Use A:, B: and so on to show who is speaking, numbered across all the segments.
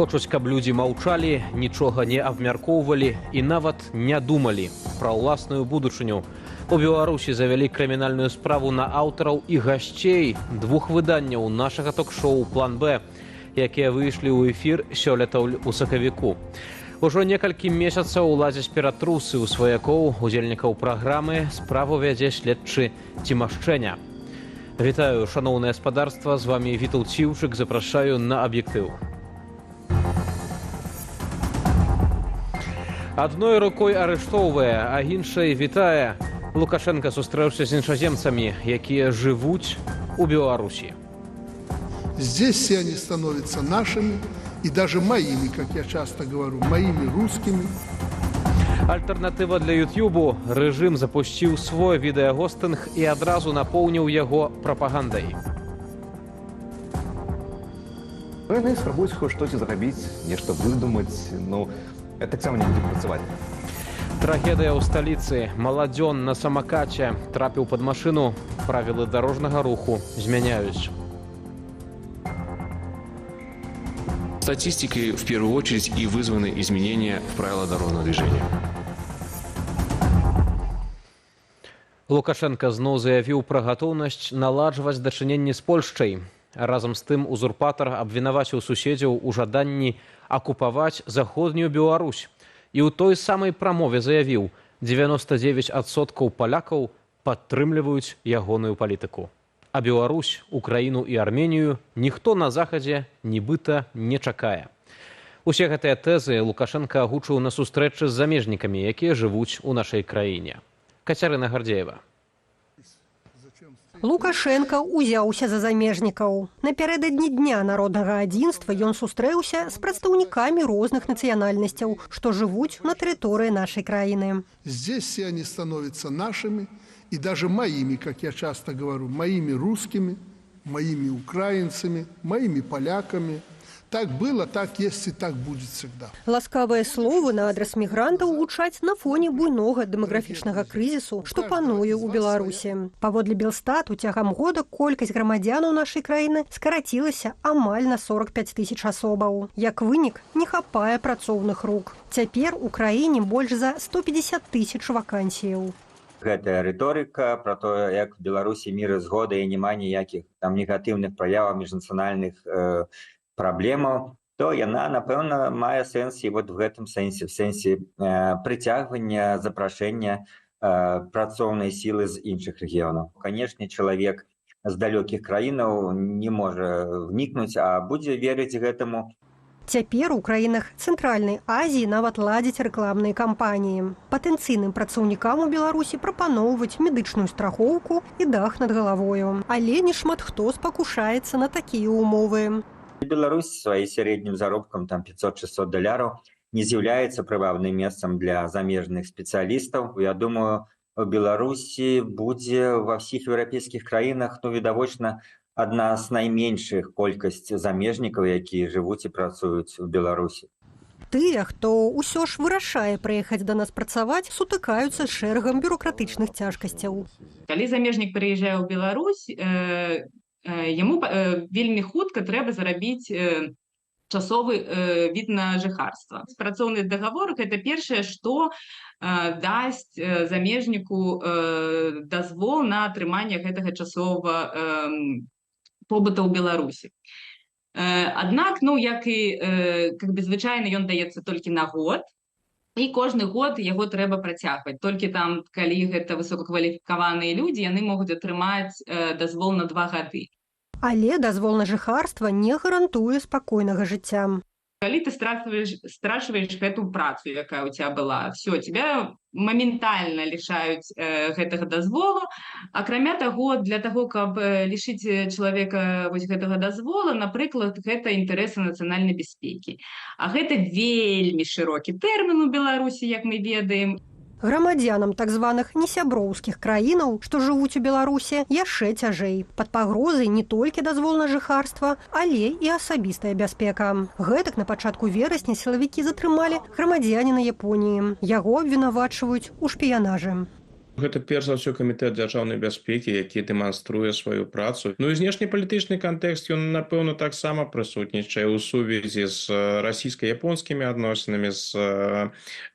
A: Хочуць, каб людзі маўчалі, нічога не абмяркоўвалі і нават не думалі пра ўласную будучыню. У Беларусі завялі крымінальную справу на аўтараў і гасцей двух выданняў нашага ток-шоу «План Б», якія выйшлі ў эфір сёлета ў сакавіку. Ужо некалькі месяцаў уладзяць ператрусы ў сваякоў, удзельнікаў праграмы, справу вядзе следчы Цімашчэня. Вітаю, шаноўнае гаспадарства, з вами Вітаўт Ціўчык, запрашаю на аб'ектыў. Адной рукой арыштоўвае, а іншай вітае. Лукашенко сустрэўся з іншаземцамі, якія жывуць у Беларусі.
B: Здесь все они становятся нашими и даже моими, как я часто говорю, моими русскими.
A: Альтэрнатыва для Ютьюбу. Рэжым запусціў свой відэагостынг і адразу напоўніў яго прапагандай.
C: Яны спрабуюць хоць штось зрабіць, нешта выдумаць, таксама не будзе працаваць.
A: Трагедыя ў сталіцы. Маладзён на самакаце трапіў пад машыну. Правілы дарожнага руху змяняюць.
D: Статистикой в первую очередь и вызваны изменения в правила дорожного движения.
A: Лукашенко зноў заявіў пра гатоўнасць наладжваць дачыненні з Польшчай. Разам з тым узурпатар абвінаваціў суседзяў у жаданні акупаваць заходнюю Беларусь. І ў той самай прамове заявіў, 99% палякаў падтрымліваюць ягоную палітыку. А Беларусь, Украіну і Арменію ніхто на захадзе нібыта не чакае. Усе гэтыя тэзы Лукашенко агучыў на сустрэчы з замежнікамі, якія жывуць у нашай краіне. Кацярына Гардзеева.
E: Лукашенко ўзяўся за замежнікаў. Напярэдадні Дня народнага адзінства ён сустрэўся з прадстаўнікамі розных нацыянальнасцяў, што жывуць на тэрыторыі нашай краіны.
B: Здесь все они становятся нашими и даже моими, как я часто говорю, моими русскими, моими украинцами, моими поляками. Так было, так есть и так будет всегда.
E: Ласкавыя словы на адрас мігрантаў гучаць на фоне буйнога дэмаграфічнага крызісу, што пануе ў Беларусі. Паводле Белстату, цягам года колькасць грамадзянаў нашай краіны скарацілася амаль на 45 000 асобаў. Як вынік, не хапае працоўных рук. Цяпер у краіне больш за 150 000 вакансіяў.
F: Гэтая рыторыка пра тое, як в Беларусі мір і згода і няма ніякіх там негатыўных праяваў міжнацыянальных праблемаў, то яна, напэўна, мае сэнс і вот в гэтым сэнсе, в сэнсе прыцягвання, запрашэння працоўнай сілы з іншых рэгіёнаў. Канешне, чалавек з далёкіх краінаў не можа внікнуць, а будзе верыць гэтаму.
E: Цяпер у краінах Цэнтральнай Азіі нават ладзяць рэкламныя кампаніі. Патэнцыйным працаўнікам у Беларусі прапаноўваць медычную страхоўку і дах над галавою. Але не шмат хто спакушаецца на такія умовы.
F: Беларусь сваім сярэднім заробкам там $500-600 не з'яўляецца прывабным месцам для замежных спецыялістаў. Я думаю, у Беларусі будзе ва ўсіх еўрапейскіх краінах, відавочна, адна з найменшых колькасць замежнікаў, якія жывуць і працуюць у Беларусі.
E: Тыя, хто ўсё ж вырашае прыехаць да нас працаваць, сутыкаюцца з шэрагам бюрократычных цяжкасцяў.
G: Калі замежнік прыязджае ў Беларусь, яму вельмі хутка трэба зарабіць часовы від на жыхарства. Працоўны дагавор – гэта першае, што дасць замежніку дазвол на атрыманне гэтага часовага побыта ў Беларусі. Аднак, як і звычайна, ён даецца толькі на год, і кожны год яго трэба працягваць. Толькі там, калі гэта высокакваліфікаваныя людзі, яны могуць атрымаць дазвол на 2 гады.
E: Але дазвол на жыхарства не гарантуе спакойнага жыцця.
G: Калі ты страчваеш гэту працу, якая ў цябе была, все, тебя моментальна лішаюць гэтага дазволу. Акрамя таго, для таго, каб лішыць чалавека гэтага дазвола, напрыклад, гэта інтарэсы нацыянальнай бяспекі. А гэта вельмі шырокі тэрмін у Беларусі, як мы ведаем.
E: Грамадзянам так званых несяброўскіх краінаў, што жывуць у Беларусі, яшчэ цяжэй. Пад пагрозай не толькі дазвол на жыхарства, але і асабістая бяспека. Гэтак на пачатку верасня сілавікі затрымалі грамадзяніна Японіі. Яго абвінавачваюць у шпіянажы.
H: Гэта перш за ўсё камітэт дзяржаўнай бяспекі, які дэманструе сваю працу. Ну і знешнепалітычны кантэкст, ён, напэўна, таксама прысутнічае ў сувязі з расійска-японскімі адносінамі, з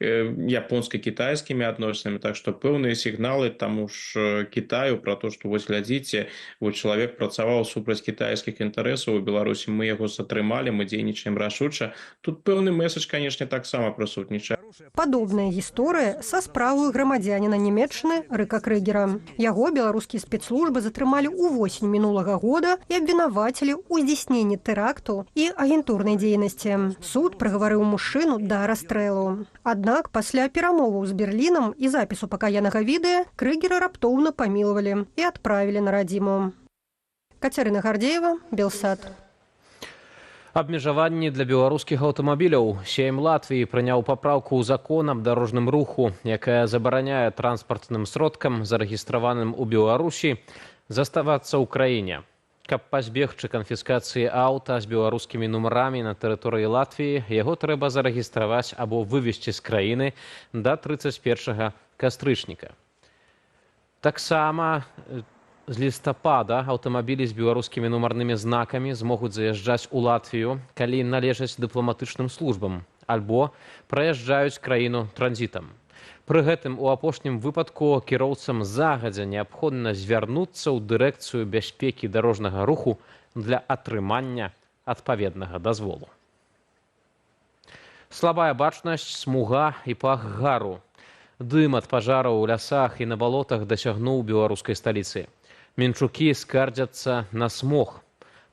H: японска-кітайскімі адносінамі. Так што пэўныя сігналы таму ж Кітаю пра то, што вось глядзіце, вот чалавек працаваў супраць кітайскіх інтарэсаў у Беларусі, мы яго затрымалі, мы дзейнічаем рашуча. Тут пэўны месседж, канешне, таксама прысутнічае.
E: Падобная гісторыя са справаю грамадзяніна Нямецчыны Рыка Крэгера. Яго беларускія спецслужбы затрымалі ўвосень мінулага года і абвінавацілі ў здзяйсненні тэракту і агентурнай дзейнасці. Суд прыгаварыў мужчыну да расстрэлу. Аднак пасля перамоваў з Берлінам і запісу пакаянага відэа Крэгера раптоўна памілавалі і адправілі на радзіму. Кацярына Гардзеева, Белсат.
A: Абмежаванні для беларускіх аўтамабіляў. Сейм Латвіі прыняў папраўку ў закон аб дарожным руху, якая забараняе транспартным сродкам, зарэгістраваным у Беларусі, заставацца ў краіне. Каб пазбегчы канфіскацыі аўта з беларускімі нумарамі на тэрыторыі Латвіі, яго трэба зарэгістраваць або вывезці з краіны да 31 кастрычніка. Таксама з лістапада аўтамабілі з беларускімі нумарнымі знакамі змогуць заязджаць у Латвію, калі належаць дыпламатычным службам, альбо праязджаюць краіну транзітам. Пры гэтым у апошнім выпадку кіроўцам загадзя неабходна звярнуцца ў дырэкцыю бяспекі дарожнага руху для атрымання адпаведнага дазволу. Слабая бачнасць, смуга і пах гару. Дым ад пажараў у лясах і на балотах дасягнуў беларускай сталіцы. Мінчукі скардзяцца на смог.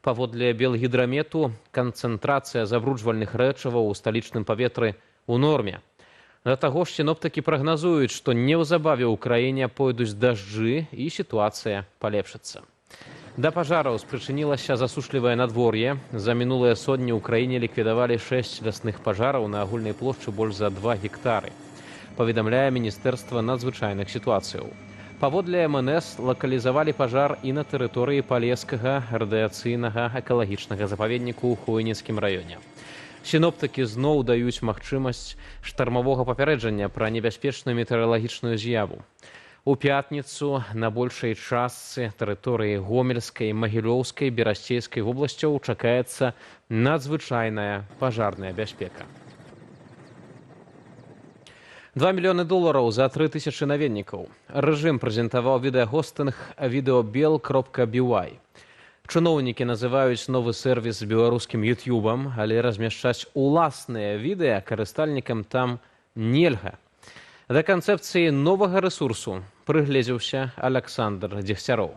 A: Паводле Белгідрамету, канцэнтрацыя забруджвальных рэчываў у сталічным паветры ў норме. Да таго ж сіноптыкі прагназуюць, што неўзабаве ў краіне пойдуць дажджы і сітуацыя палепшыцца. Да пажараў спрычынілася засушлівае надвор'е. За мінулыя сотні ў краіне ліквідавалі 6 лясных пажараў на агульнай плошчы больш за 2 гектары. Паведамляе Міністэрства надзвычайных сітуацыяў. Паводле МНС лакалізавалі пажар і на тэрыторыі палескага радыяцыйнага экалагічнага запаведніку ў Хвойніцкім раёне. Сіноптыкі зноў даюць магчымасць штармавога папярэджання пра небяспечную метэаралагічную з'яву. У пятніцу на большай частцы тэрыторыі Гомельскай, Магілёўскай, Берасцейскай вобласцяў чакаецца надзвычайная пажарная бяспека. $2 мільёны за 3000 наведнікаў. Рэжым прэзентаваў відэагостынг videobill.by. Чыноўнікі называюць новы сервіс беларускім ютубам, але размяшчаць уласныя відэа карыстальнікам там нельга. Да канцэпцыі новага рэсурсу прыгледзеўся Александр Дзегцяроў.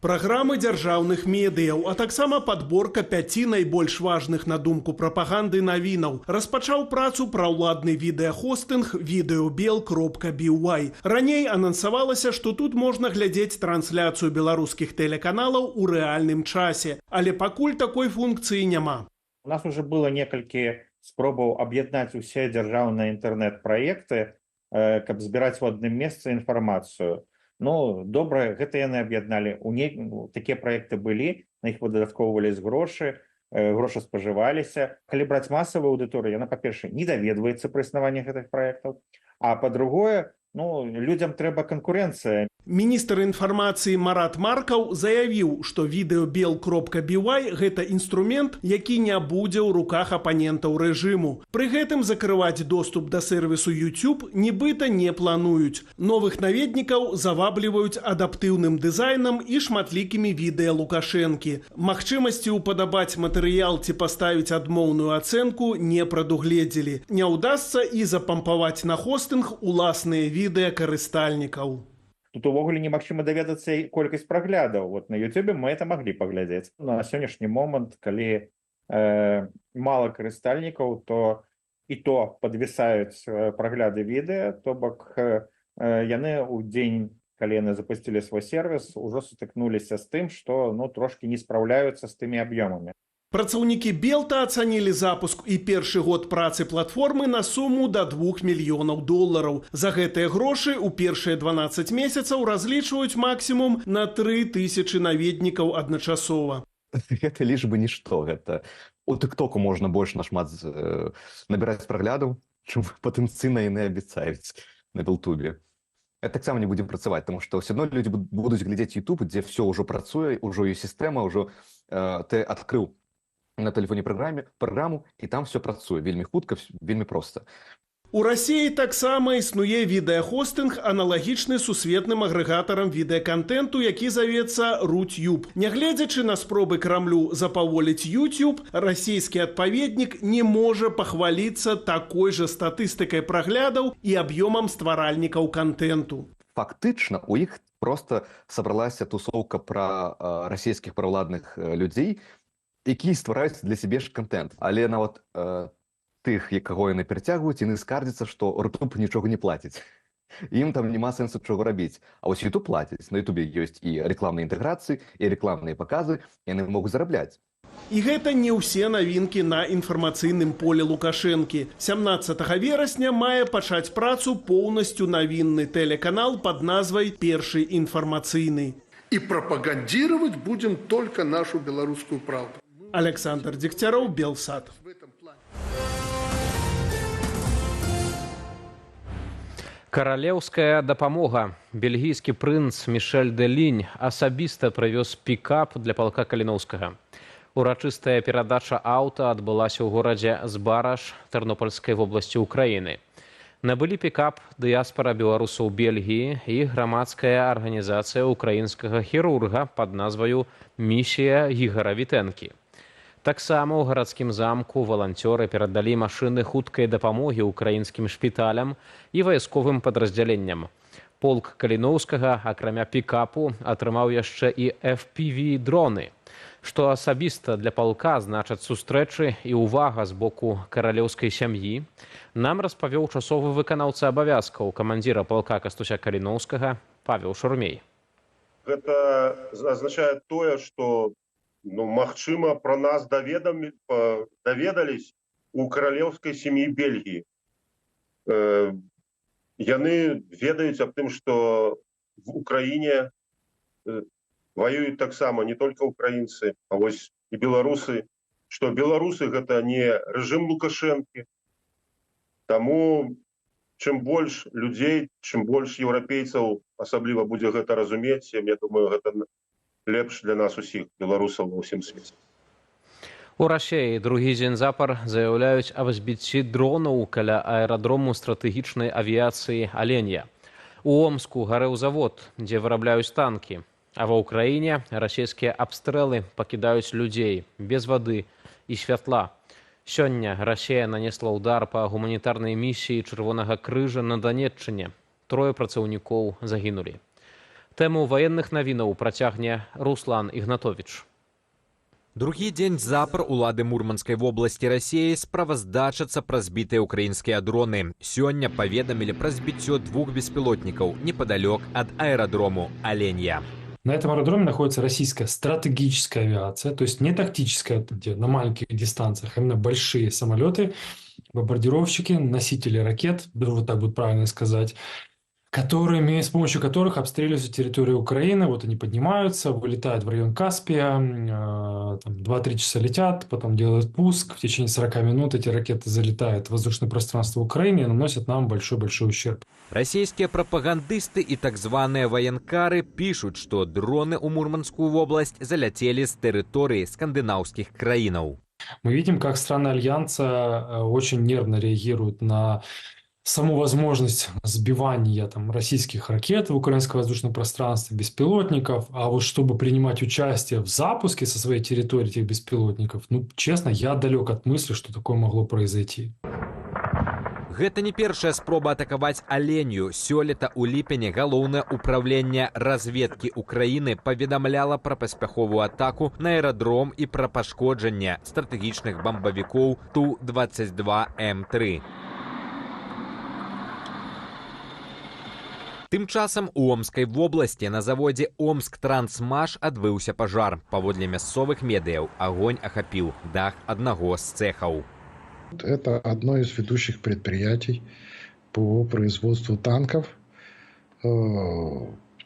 I: Праграмы дзяржаўных медыяў, а таксама падборка 5 найбольш важных на думку прапаганды навінаў. Распачаў працу праўладны відэахостынг videobill.by. Раней анансавалася, што тут можна глядзець трансляцыю беларускіх тэлеканалаў у рэальным часе, але пакуль такой функцыі няма.
J: У нас уже было некалькі спробаў аб'яднаць усе дзяржаўныя інтэрнэт-праекты, каб збіраць у адным месцы інфармацыю. Ну, добра, гэта яны аб'ядналі. Такія праекты былі, на іх выдаткоўвались грошы, грошы спажываліся. Калі браць масавую аўдыторыю, яна, па-першае, не даведваецца пра існаванне гэтых праектаў, а па-другое, людзям трэба канкурэнцыя.
I: Міністр інфармацыі Марат Маркаў заявіў, што videobill.by – гэта інструмент, які не будзе ў руках апанентаў рэжыму. Пры гэтым закрываць доступ да сервісу YouTube нібыта не плануюць. Новых наведнікаў завабліваюць адаптыўным дызайнам і шматлікімі відэа Лукашэнкі. Магчымасці ўпадабаць матэрыял ці паставіць адмоўную ацэнку не прадугледзелі. Не ўдасца і запампаваць на хостынг уласныя відэа карыстальнікаў.
J: Тут увогуле немагчыма даведацца колькасць праглядаў. Вот на YouTube мы это маглі паглядзець. На сённяшні момант, калі мала карыстальнікаў, то і то падвісаюць прагляды відэа, то бок яны ў дзень, калі яны запусцілі свой сервіс, ужо сутыкнуліся з тым, што трошкі не спраўляюцца з тымі аб'ёмамі.
I: Працаўнікі Белта ацанілі запуск і першы год працы платформы на суму да $2 мільёнаў. За гэтыя грошы ў першыя 12 месяцаў разлічваюць максімум на 3000 наведнікаў адначасова.
C: Гэта лічба нішто. Гэта у тыктоку можна больш нашмат набіраць праглядаў, чым патэнцыйна яны абяцаюць на Белтубе. это таксама не будзе працаваць, тому што ўсё адно людзі будуць глядзець YouTube, дзе все ўжо працуе, ўжо ёсць сістэма, ўжо ты адкрыў на тэлефоне праграму, і там все працуе вельмі хутка, вельмі проста.
I: У Расіі таксама існуе відэахостынг, аналагічны сусветным агрэгатарам відэакантэнту, які завецца Рутюб. Нягледзячы на спробы Крамлю запаволіць YouTube, расійскі адпаведнік не можа пахваліцца такой жа статыстыкай праглядаў і аб'ёмам стваральнікаў кантэнту.
C: Фактычна у іх просто сабралася тусоўка пра расійскіх праўладных людзей, якія ствараюць для сябе ж кантэнт. Але нават тых, каго яны перацягваюць, яны скардзяцца, што Рутуб нічога не плаціць. Ім там няма сэнсу чого рабіць. А вось YouTube плаціць. На YouTube ёсць і рэкламныя інтэграцыі, і рэкламныя паказы, яны могуць зарабляць.
I: І гэта не ўсе навінкі на інфармацыйным поле Лукашэнкі. 17 верасня мае пачаць працу поўнасцю навінны тэлеканал пад назвай «Першы інфармацыйны».
B: И пропагандировать будем только нашу белорусскую правду.
I: Александр Дегтяров, Белсат.
A: Каралеўская дапамога. Бельгійскі прынц Мішэль де Лінь асабіста прывёз пікап для палка Каліноўскага. Урачыстая перадача аўта адбылася ў горадзе Збараж Тэрнопольскай вобласці Украіны. Набылі пікап дыяспара беларусаў Бельгіі і грамадская арганізацыя украінскага хірурга пад назваю «Місія Гігара Вітэнкі». Таксама ў гарадскім замку валанцёры перадалі машыны хуткай дапамогі украінскім шпіталям і вайсковым падраздзяленням. Полк Каліноўскага, акрамя пікапу, атрымаў яшчэ і FPV-дроны, што асабіста для палка значаць сустрэчы і ўвага з боку каралеўскай сям'і, нам распавёў часовы выканаўца абавязкаў камандзіра палка Кастуся Каліноўскага Павел Шурмей.
K: Гэта азначае тое, што магчыма, пра нас даведались у каралеўскай сям'і Бельгіі. Яны ведаюць аб тым, што в Украіне воююць таксама не только украінцы, а вось і беларусы, што беларусы гэта не рэжым Лукашэнкі. Таму чым больш людзей, чым больш еўрапейцаў асабліва будзе гэта разумець, я думаю, гэта лепш для нас усіх, беларусаў ва ўсім свеце.
A: У Расіі другі дзень запар заяўляюць аб збіцці дронаў каля аэрадрому стратэгічнай авіяцыі «Аленья». У Омску гарэў завод, дзе вырабляюць танкі. А ва ўкраіне расійскія абстрэлы пакідаюць людзей без вады і святла. Сёння Расія нанесла ўдар па гуманітарнай місіі Чырвонага крыжа на Данеччыне. 3 працаўнікоў загінулі. Тэму ваенных навінаў працягне Руслан Ігнатовіч.
L: Другі дзень запар улады Мурманскай вобласці Расіі справаздачацца пра збітыя ўкраінскія дроны. Сёння паведамілі пра збіццё 2 беспілотнікаў непадалёк ад аэрадрому «Оленья».
M: На этом аэродроме находится российская стратегическая авиация, то есть не тактическая, где на маленьких дистанциях, а именно большие самолеты, бомбардировщики, носители ракет, вот так будет правильно сказать, с помощью которых обстреливаются территории Украины. Вот они поднимаются, вылетают в район Каспия, 2-3 часа летят, потом делают пуск. В течение 40 минут эти ракеты залетают в воздушное пространство Украины и наносят нам большой-большой ущерб.
L: Расійскія прапагандысты і так званыя ваенкары пишут, што дроны ў Мурманскую вобласць заляцелі з тэрыторыі скандынаўскіх краінаў.
M: Мы видим, как страны Альянса очень нервно реагируют на саму возможность сбивания российских ракет в украинское воздушное пространство, беспилотников, а вот чтобы принимать участие в запуске со своей территории этих беспилотников, честно, я далек от мысли, что такое могло произойти.
L: Гэта не першая спроба атакаваць «Оленью». Сёлета ў ліпені галоўнае ўпраўленне разведкі Украіны паведамляла пра паспяховую атаку на аэрадром і пра пашкоджанне стратэгічных бамбавікоў Ту-22М3. Тым часам у Омскай вобласці на заводзе «Омск-Трансмаш» адбыўся пажар. Паводле мясцовых медыяў агонь ахапіў дах аднаго з цэхаў.
N: Это одно из ведущих предприятий по производству танков,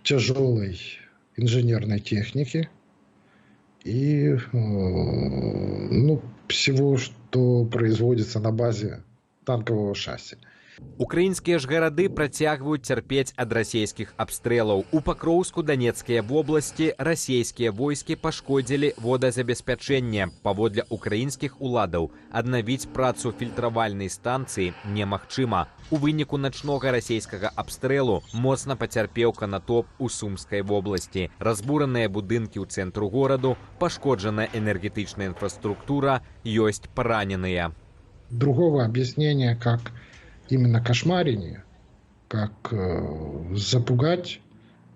N: тяжелой инженерной техники и всего, что производится на базе танкового шасси.
L: Украінскія ж гарады працягваюць цярпець ад расійскіх абстрэлаў. У Пакроўску Данецкай вобласці расійскія войскі пашкодзілі водазабеспячэнне. Паводле украінскіх уладаў аднавіць працу фільтравальнай станцыі немагчыма. У выніку начнога расійскага абстрэлу моцна пацярпеў Канатоп у Сумскай вобласці. Разбураныя будынкі ў цэнтру гораду, пашкоджаная энергетычная инфраструктура, ёсць параненыя.
N: Другого объяснения, как именно кошмарение, как запугать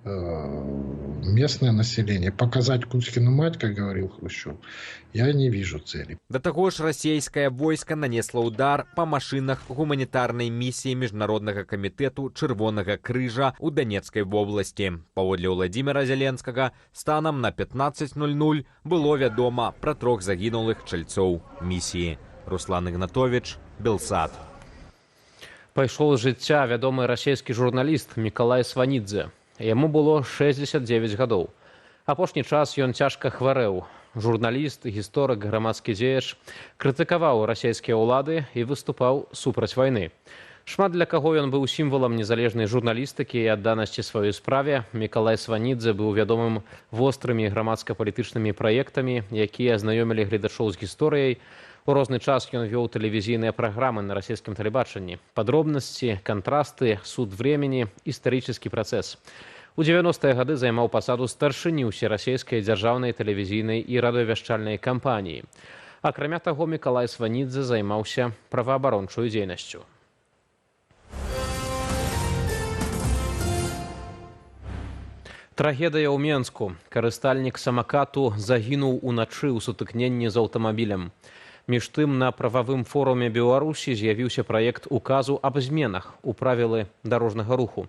N: местное население, показать Кузькину мать, как говорил Хрущев, я не вижу цели.
L: Да таго ж расійскае войска нанесла удар па машынах гуманітарнай місіі Міжнароднага камітэту Чырвонага крыжа ў Данецкай вобласці. Паводле Владзіміра Зеленскага, станам на 15:00 было вядома пра 3 загінулых чальцоў місіі. Руслан Ігнатович, Белсат.
A: Пайшоў з жыцця вядомы расійскі журналіст Мікалай Сванідзе. Яму было 69 гадоў. Апошні час ён цяжка хварэў. Журналіст, гісторык, грамадскі дзеяч крытыкаваў расійскія ўлады і выступаў супраць вайны. Шмат для каго ён быў сімвалам незалежнай журналістыкі і адданасці сваёй справе. Мікалай Сванідзе быў вядомым вострымі грамадска-палітычнымі праектамі, якія знаёмілі гледачоў з гісторыяй. У розны час ён вёў тэлевізійныя праграмы на расійскім тэлебачанні. Падробнасці, кантрасты, суд времени, гістарычны працэс. У 90-е гады займаў пасаду старшыні ўсерасійскай дзяржаўнай тэлевізійнай і радыёвяшчальнай кампаніі. Акрамя таго, Мікалай Сванідзе займаўся праваабарончую дзейнасцю. Трагедыя ў Менску. Карыстальнік самакату загінуў уначы ў сутыкненні з аўтамабілем. Між тым, на прававым форуме Беларусі з'явіўся праект указу аб зменах у правілы дарожнага руху.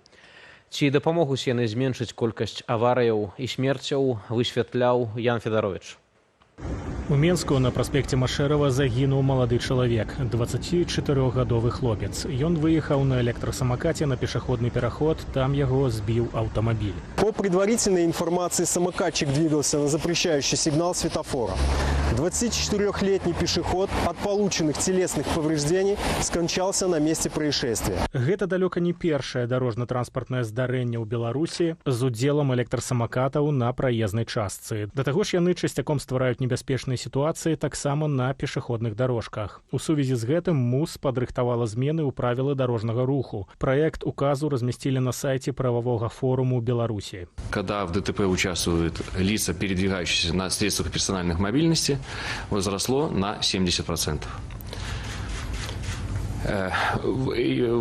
A: Ці дапамогуць яны зменшыць колькасць аварыяў і смерцяў, высвятляў Ян Федарович.
O: У Менску на праспекце Машэрава загінуў малады чалавек, 24-гадовы хлопец. Ён выехаў на электрасамакаце на пешеходный пераход, там яго сбил автомобиль.
P: По предварительной информации, самокатчик двигался на запрещающий сигнал светофора. 24-летний пешеход от полученных телесных повреждений скончался на месте происшествия.
O: Гэта далёка не першае дарожна-транспартнае здарэнне ў Беларусі з удзелам электрасамакатаў на праезнай частцы. Да таго ж яны часцяком ствараюць небяспечныя сітуацыі таксама на пешеходных дорожках. У сувязі з гэтым МУС падрыхтавала змены ў правілы дарожнага руху. Праект указу разместили на сайте правового форума Беларуси.
D: Когда в ДТП участвуют лица, передвигающиеся на средствах персональной мобильности, возросло на 70%.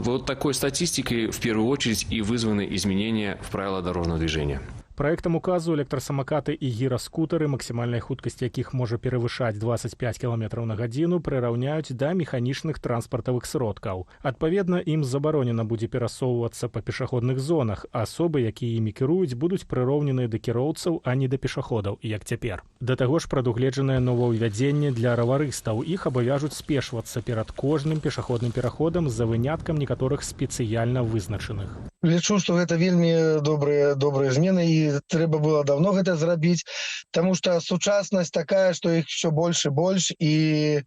D: Вот такой статистикой в первую очередь и вызваны изменения в правилах дорожного движения.
O: Проектам указу электрасамакаты і гіраскутары, максімальная хуткасць якіх можа перавышаць 25 км на гадзіну, прыраўняюць да механічных транспартавых сродкаў. Адпаведна, ім забаронена будзе перасоўвацца па пешаходных зонах, а асобы, якія імі кіруюць, будуць прыраўненыя да кіроўцаў, а не да пешаходаў, як цяпер. Да таго ж прадугледжанае новаўвядзенне для раварыстаў. Іх абавяжуць спешвацца перад кожным пешаходным пераходам за выняткам некаторых спецыяльна вызначаных.
Q: Лічу, што гэта вельмі добрыя змены і трэба было давно гэта зрабіць, таму што сучаснасць такая, што іх ўсё больш і больш, і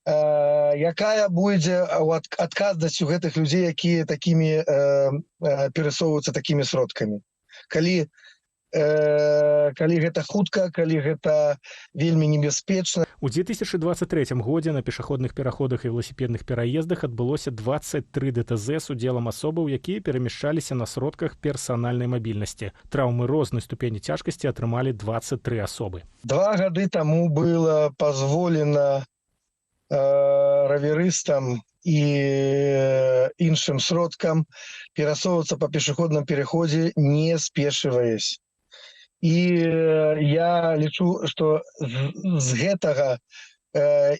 Q: якая будзе адказнасць у гэтых людзей, якія такімі перасоўваюцца такімі сродкамі. Калі гэта хутка, калі гэта вельмі небяспечна.
O: У 2023 годзе на пешаходных пераходах і велосіпедных пераездах адбылося 23 ДТЗ з удзелам асобаў, якія перамяшчаліся на сродках персанальнай мабільнасці. Траўмы рознай ступені цяжкасці атрымалі 23 асобы.
Q: 2 гады таму было пазволена раверыстам і іншым сродкам перасоўвацца па пешаходным пераходзе, не спешываясь. І я лічу, што з гэтага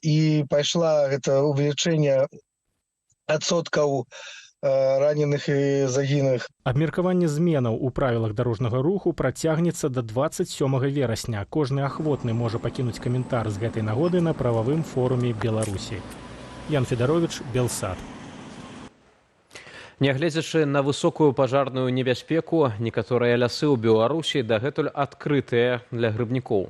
Q: і пайшла гэта увелічэнне адсоткаў раненых і загінулых.
O: Абмеркаванне зменаў у правілах дарожнага руху працягнецца да 27 верасня. Кожны ахвотны можа пакінуць каментар з гэтай нагоды на прававым форуме Беларусі. Ян Федарович, Белсат.
A: Нягледзячы на высокую пажарную небяспеку, некаторыя лясы ў Беларусі дагэтуль адкрытыя для грыбнікоў.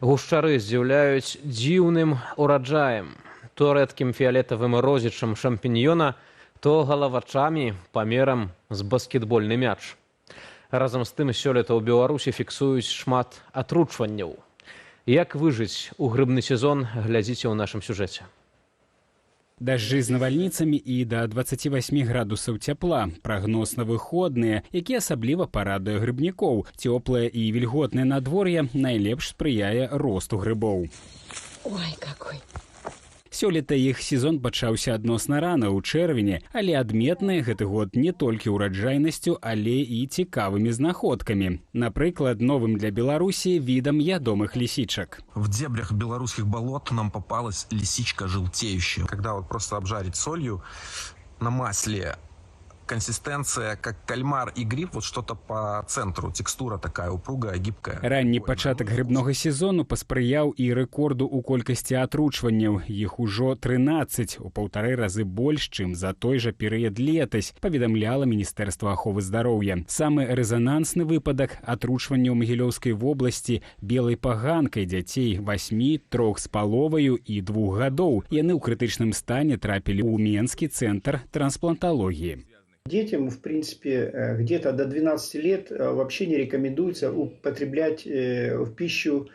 A: Гушчары здзіўляюць дзіўным ураджаем. То рэдкім фіялетавым розічам шампіньёна, то галавачамі памерам з баскетбольны мяч. Разам з тым сёлета ў Беларусі фіксуюць шмат атручванняў. Як выжыць у грыбны сезон, глядзіце ў нашым сюжэце.
R: Дажджы з навальніцамі і да 28 градусаў цяпла. Прагноз на выходныя, які асабліва парадуе грыбнікоў. Цёплае і вільготнае надвор'е найлепш спрыяе росту грыбоў.
S: Ой, какой!
R: Сёлета іх сезон пачаўся адносна рана, ў чэрвені, але адметны гэты год не толькі ўраджайнасцю, але і цікавымі знаходкамі. Напрыклад, новым для Беларусі видом ядомых лисичек.
T: В дебрях белорусских болот нам попалась лисичка желтеющая. Когда вот просто обжарить солью на масле, консистенция как кальмар и гриб, вот что-то по центру, текстура такая упругая, гибкая.
R: Ранні пачатак грыбнога сезону паспрыяў і рэкорду ў колькасці атручванняў. Іх ужо 13, у 1,5 разы больш, чым за той жа перыяд летась, паведамляла Міністэрства аховы здароўя. Самы рэзанансны выпадак атручвання ў Магілёўскай вобласці белай паганкай дзяцей 8, 3,5 і 2 гадоў. Яны ў крытычным стане трапілі ў Менскі цэнтр трансплантологіі.
U: Детям, в принципе, где-то до 12 лет вообще не рекомендуется употреблять в пищу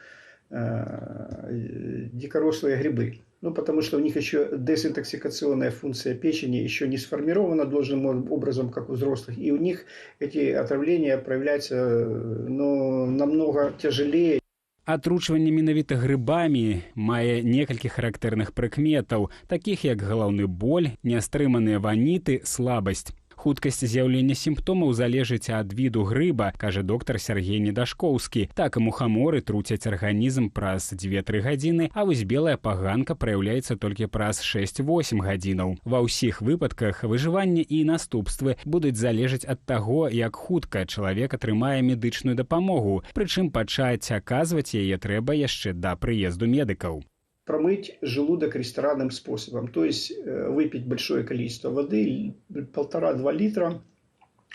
U: дикорослые грибы. Ну, потому что у них еще дезинтоксикационная функция печени еще не сформирована должным образом, как у взрослых. И у них эти отравления проявляются намного тяжелее.
R: Атручванне менавіта грыбамі мае некалькі характэрных прыкметаў, такіх як галаўны боль, нястрыманыя ваніты, слабасць. Хуткасць з'яўлення сімптомаў залежыць ад віду грыба, кажа доктар Сергей Недашкоўскі. Так і мухаморы труцяць арганізм праз 2-3 гадзіны, а вось белая паганка праяўляецца толькі праз 6-8 гадзінаў. Ва ўсіх выпадках выжыванне і наступствы будуць залежаць ад таго, як хутка чалавек атрымае медычную дапамогу, прычым пачаць аказваць яе трэба яшчэ да прыезду медыкаў.
U: Промыть желудок ресторанным способом, то есть выпить большое количество воды, 1,5-2 литра,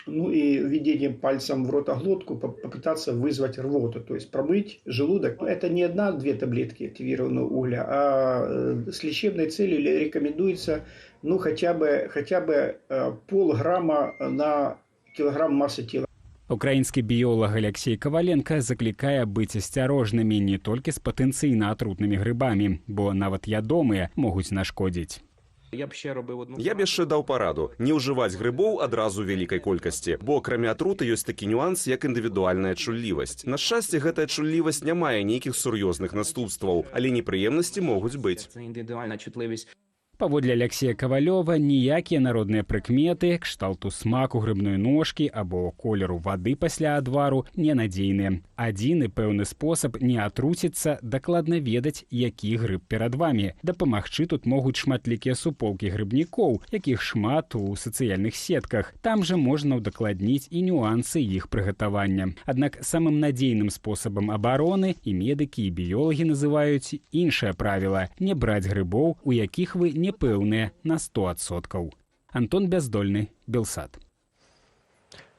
U: ну и введением пальцем в ротоглотку попытаться вызвать рвоту, то есть промыть желудок. Это не 1-2 таблетки активированного угля, а с лечебной целью рекомендуется хотя бы полграмма на килограмм массы тела.
R: Украінскі біолог Алексей Коваленко заклікае быць асцярожнымі не толькі з патэнцыйна атрутнымі грыбамі, бо нават ядомыя могуць нашкодзіць.
V: Я б яшчэ даў параду не ўжываць грыбоў адразу вялікай колькасці, бо акрамя атруты ёсць такі нюанс, як індывідуальная чуллівасць. На шчасце, гэтая чуллівасць не мае нейкіх сур'ёзных наступстваў, але непрыемнасці могуць быць.
R: Паводле Алексея Ковалёва, ніякія народныя прыкметы, кшталту смаку грыбной ножкі або колеру вады пасля адвару ненадзейныя. Адзіны пэўны спосаб не атруціцца дакладна ведаць, які грыб перад вамі. Дапамагчы тут могуць шматлікія суполкі грыбнікоў, якіх шмат у сацыяльных сетках. Там жа можна ўдакладніць і нюансы іх прыгатавання. Аднак самым надзейным спосабам абароны і медыкі, і біёлагі называюць іншае правіла – не браць грыбоў, у якіх вы не пэўныя на 100%. Антон Бяздольны, Белсат.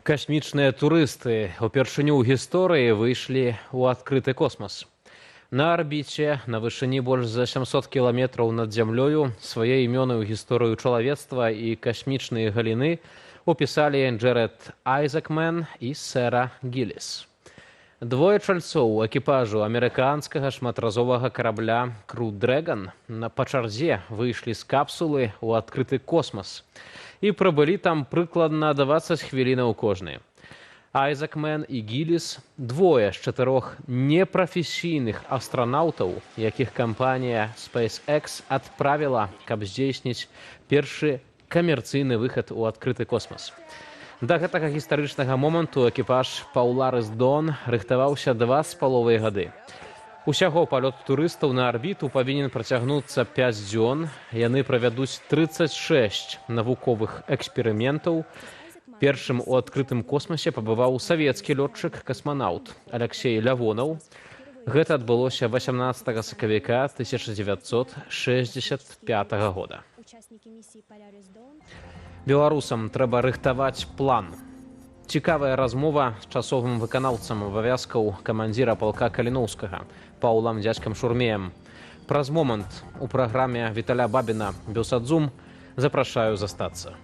A: Касмічныя турысты упершыню ў гісторыі выйшлі ў адкрыты космас. На арбіце, на вышыні больш за 700 кіламетраў над зямлёю свае імёны ў гісторыю чалавецтва і касмічныя галіны упісалі Джэрэд Айзекмен і Сэра Гіліс. Двое чальцоў экіпажу амерыканскага шматразовага карабля «Кру Дрэган» па чарзе выйшлі з капсулы ў адкрыты космас і прабылі там прыкладна 20 хвілінаў кожны. Айзекмен і Гіліс – двое з 4 непрафесійных астранаўтаў, якіх кампанія SpaceX адправіла, каб здзейсніць першы камерцыйны выхад у адкрыты космас. Да гэтага гістарычнага моманту экіпаж Паўларыс Дон рыхтаваўся 2,5 гады. Усяго палёт турыстаў на арбіту павінен працягнуцца 5 дзён. Яны правядуць 36 навуковых эксперыментаў. Першым у адкрытым космасе пабываў савецкі лётчык-касманаўт Алексей Лявонаў. Гэта адбылося 18 сакавіка 1965 года. Беларусам трэба рыхтаваць план. Цікавая размова з часовым выканаўцам абавязкаў камандзіра палка Каліноўскага Паўлам дзядзькам Шурмеем. Праз момант у праграме Віталя Бабіна «Белсадзум» запрашаю застацца.